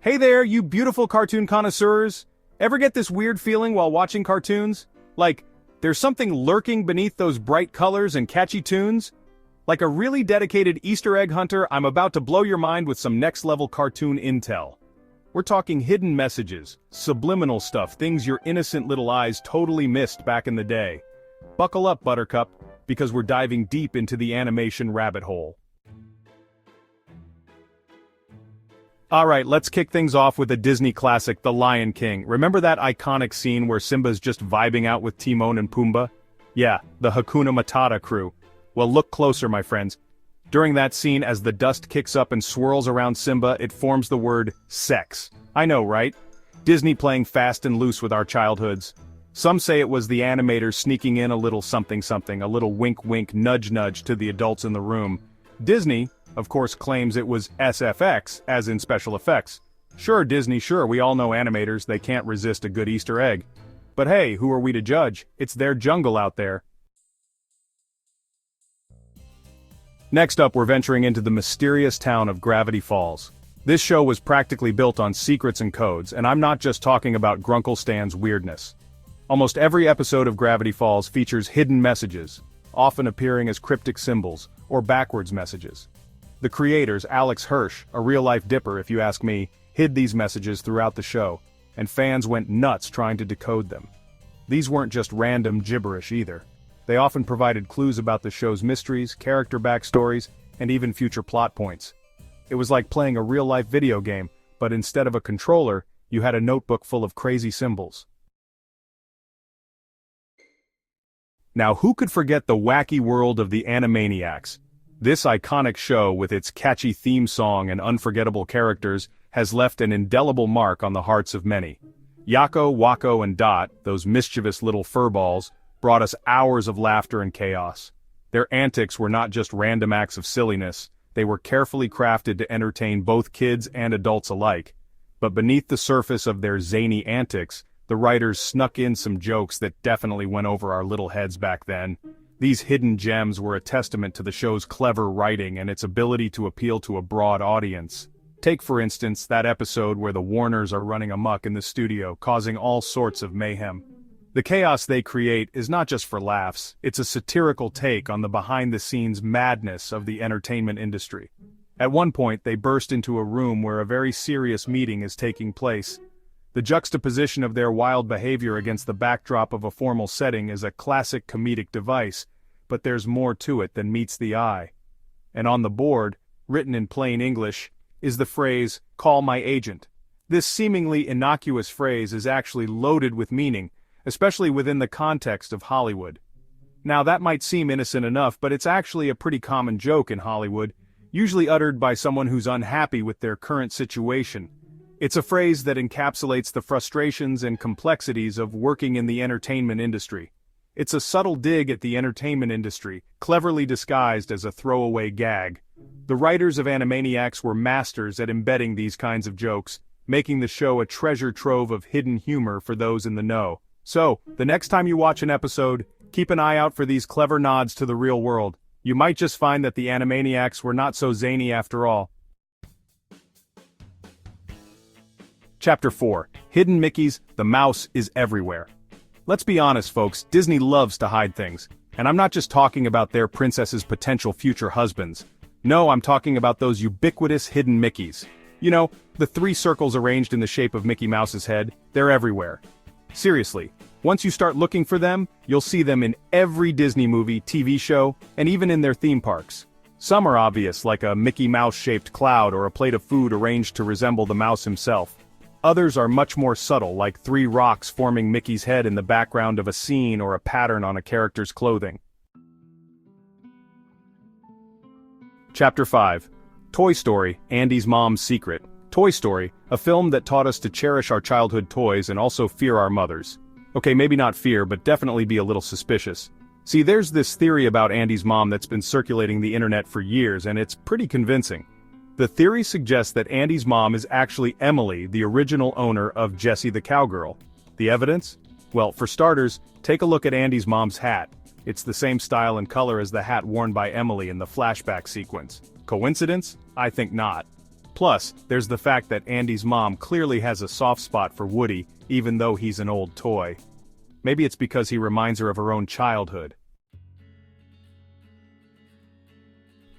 Hey there, you beautiful cartoon connoisseurs! Ever get this weird feeling while watching cartoons? Like, there's something lurking beneath those bright colors and catchy tunes? Like a really dedicated Easter egg hunter, I'm about to blow your mind with some next-level cartoon intel. We're talking hidden messages, subliminal stuff, things your innocent little eyes totally missed back in the day. Buckle up, Buttercup, because we're diving deep into the animation rabbit hole. Alright, let's kick things off with a Disney classic, The Lion King. Remember that iconic scene where Simba's just vibing out with Timon and Pumbaa? Yeah, the Hakuna Matata crew. Well, look closer, my friends. During that scene, as the dust kicks up and swirls around Simba, it forms the word sex. I know, right? Disney playing fast and loose with our childhoods. Some say it was the animators sneaking in a little something-something, a little wink-wink, nudge-nudge to the adults in the room. Disney, of course, claims it was SFX, as in special effects. Sure, Disney, sure, we all know animators, they can't resist a good Easter egg. But hey, who are we to judge? It's their jungle out there. Next up, we're venturing into the mysterious town of Gravity Falls. This show was practically built on secrets and codes, and I'm not just talking about Grunkle Stan's weirdness. Almost every episode of Gravity Falls features hidden messages, often appearing as cryptic symbols, or backwards messages. The creators, Alex Hirsch, a real-life dipper if you ask me, hid these messages throughout the show, and fans went nuts trying to decode them. These weren't just random gibberish either. They often provided clues about the show's mysteries, character backstories, and even future plot points. It was like playing a real-life video game, but instead of a controller, you had a notebook full of crazy symbols. Now who could forget the wacky world of the Animaniacs? This iconic show, with its catchy theme song and unforgettable characters, has left an indelible mark on the hearts of many. Yakko, Wakko, and Dot, those mischievous little furballs, brought us hours of laughter and chaos. Their antics were not just random acts of silliness, they were carefully crafted to entertain both kids and adults alike. But beneath the surface of their zany antics, the writers snuck in some jokes that definitely went over our little heads back then. These hidden gems were a testament to the show's clever writing and its ability to appeal to a broad audience. Take for instance that episode where the Warners are running amok in the studio, causing all sorts of mayhem. The chaos they create is not just for laughs, it's a satirical take on the behind-the-scenes madness of the entertainment industry. At one point they burst into a room where a very serious meeting is taking place. The juxtaposition of their wild behavior against the backdrop of a formal setting is a classic comedic device, but there's more to it than meets the eye. And on the board, written in plain English, is the phrase, "Call my agent." This seemingly innocuous phrase is actually loaded with meaning, especially within the context of Hollywood. Now that might seem innocent enough, but it's actually a pretty common joke in Hollywood, usually uttered by someone who's unhappy with their current situation. It's a phrase that encapsulates the frustrations and complexities of working in the entertainment industry. It's a subtle dig at the entertainment industry, cleverly disguised as a throwaway gag. The writers of Animaniacs were masters at embedding these kinds of jokes, making the show a treasure trove of hidden humor for those in the know. So, the next time you watch an episode, keep an eye out for these clever nods to the real world. You might just find that the Animaniacs were not so zany after all. Chapter 4. Hidden Mickeys, the mouse is everywhere. Let's be honest folks, Disney loves to hide things. And I'm not just talking about their princesses' potential future husbands. No, I'm talking about those ubiquitous hidden Mickeys. You know, the 3 circles arranged in the shape of Mickey Mouse's head, they're everywhere. Seriously, once you start looking for them, you'll see them in every Disney movie, TV show, and even in their theme parks. Some are obvious, like a Mickey Mouse-shaped cloud or a plate of food arranged to resemble the mouse himself. Others are much more subtle, like 3 rocks forming Mickey's head in the background of a scene or a pattern on a character's clothing. Chapter 5. Toy Story, Andy's Mom's Secret. Toy Story, a film that taught us to cherish our childhood toys and also fear our mothers. Okay, maybe not fear, but definitely be a little suspicious. See, there's this theory about Andy's mom that's been circulating the internet for years, and it's pretty convincing. The theory suggests that Andy's mom is actually Emily, the original owner of Jessie the Cowgirl. The evidence? Well, for starters, take a look at Andy's mom's hat. It's the same style and color as the hat worn by Emily in the flashback sequence. Coincidence? I think not. Plus, there's the fact that Andy's mom clearly has a soft spot for Woody, even though he's an old toy. Maybe it's because he reminds her of her own childhood.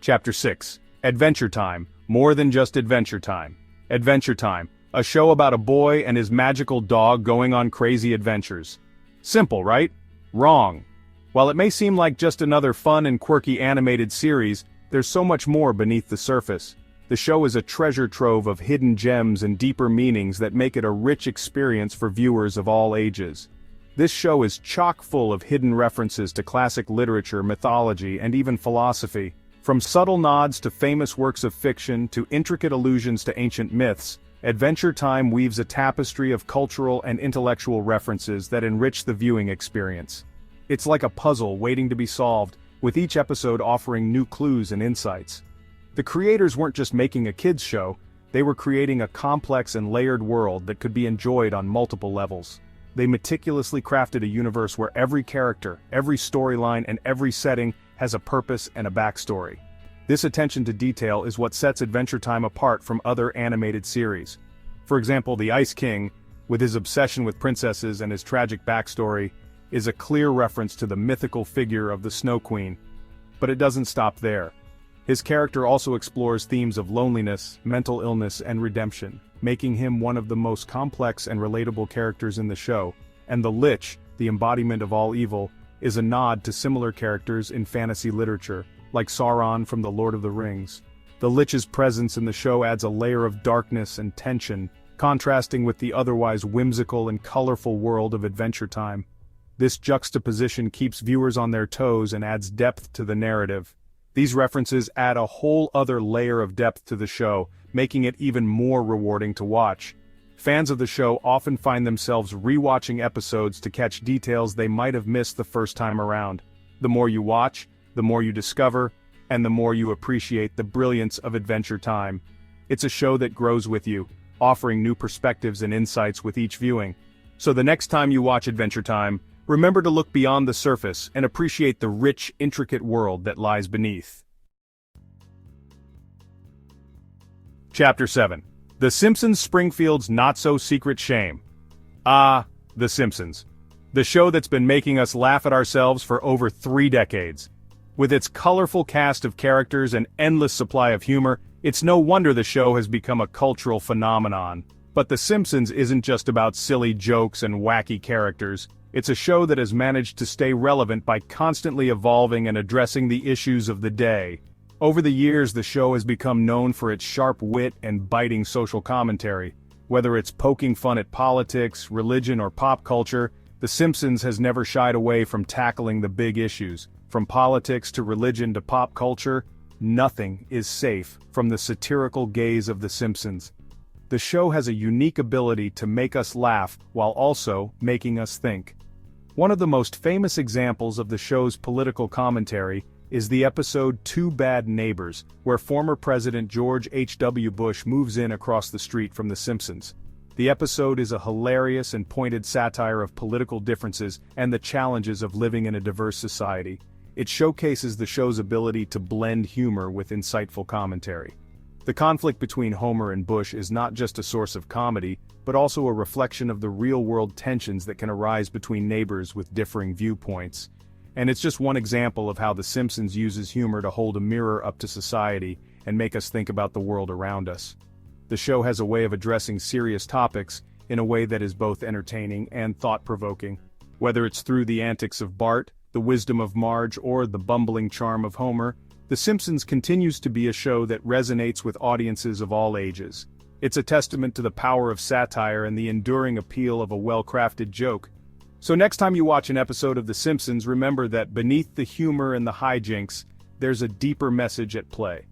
Chapter 6. Adventure Time, more than just Adventure Time. Adventure Time, a show about a boy and his magical dog going on crazy adventures. Simple, right? Wrong. While it may seem like just another fun and quirky animated series, there's so much more beneath the surface. The show is a treasure trove of hidden gems and deeper meanings that make it a rich experience for viewers of all ages. This show is chock full of hidden references to classic literature, mythology, and even philosophy. From subtle nods to famous works of fiction to intricate allusions to ancient myths, Adventure Time weaves a tapestry of cultural and intellectual references that enrich the viewing experience. It's like a puzzle waiting to be solved, with each episode offering new clues and insights. The creators weren't just making a kids' show, they were creating a complex and layered world that could be enjoyed on multiple levels. They meticulously crafted a universe where every character, every storyline, and every setting has a purpose and a backstory. This attention to detail is what sets Adventure Time apart from other animated series. For example, the Ice King, with his obsession with princesses and his tragic backstory, is a clear reference to the mythical figure of the Snow Queen. But it doesn't stop there. His character also explores themes of loneliness, mental illness, and redemption, making him one of the most complex and relatable characters in the show. And the Lich, the embodiment of all evil, is a nod to similar characters in fantasy literature, like Sauron from The Lord of the Rings. The Lich's presence in the show adds a layer of darkness and tension, contrasting with the otherwise whimsical and colorful world of Adventure Time. This juxtaposition keeps viewers on their toes and adds depth to the narrative. These references add a whole other layer of depth to the show, making it even more rewarding to watch. Fans of the show often find themselves rewatching episodes to catch details they might have missed the first time around. The more you watch, the more you discover, and the more you appreciate the brilliance of Adventure Time. It's a show that grows with you, offering new perspectives and insights with each viewing. So the next time you watch Adventure Time, remember to look beyond the surface and appreciate the rich, intricate world that lies beneath. Chapter 7. The Simpsons Springfield's Not-So-Secret Shame. Ah, The Simpsons. The show that's been making us laugh at ourselves for over 3 decades. With its colorful cast of characters and endless supply of humor, it's no wonder the show has become a cultural phenomenon. But The Simpsons isn't just about silly jokes and wacky characters. It's a show that has managed to stay relevant by constantly evolving and addressing the issues of the day. Over the years, the show has become known for its sharp wit and biting social commentary. Whether it's poking fun at politics, religion, or pop culture, The Simpsons has never shied away from tackling the big issues. From politics to religion to pop culture, nothing is safe from the satirical gaze of The Simpsons. The show has a unique ability to make us laugh while also making us think. One of the most famous examples of the show's political commentary is the episode Two Bad Neighbors, where former President George H.W. Bush moves in across the street from The Simpsons. The episode is a hilarious and pointed satire of political differences and the challenges of living in a diverse society. It showcases the show's ability to blend humor with insightful commentary. The conflict between Homer and Bush is not just a source of comedy, but also a reflection of the real-world tensions that can arise between neighbors with differing viewpoints. And it's just one example of how The Simpsons uses humor to hold a mirror up to society and make us think about the world around us. The show has a way of addressing serious topics in a way that is both entertaining and thought-provoking. Whether it's through the antics of Bart, the wisdom of Marge, or the bumbling charm of Homer, The Simpsons continues to be a show that resonates with audiences of all ages. It's a testament to the power of satire and the enduring appeal of a well-crafted joke. So next time you watch an episode of The Simpsons, remember that beneath the humor and the hijinks, there's a deeper message at play.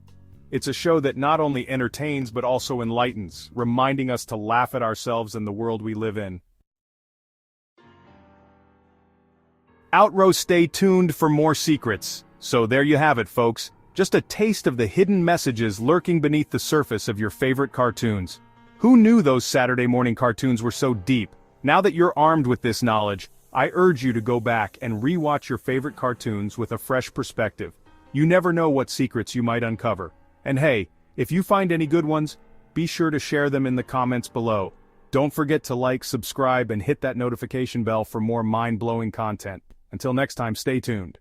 It's a show that not only entertains but also enlightens, reminding us to laugh at ourselves and the world we live in. Outrow, stay tuned for more secrets. So there you have it, folks. Just a taste of the hidden messages lurking beneath the surface of your favorite cartoons. Who knew those Saturday morning cartoons were so deep? Now that you're armed with this knowledge, I urge you to go back and rewatch your favorite cartoons with a fresh perspective. You never know what secrets you might uncover. And hey, if you find any good ones, Be sure to share them in the comments below. Don't forget to like, subscribe, and hit that notification bell for more mind-blowing content. Until next time, stay tuned.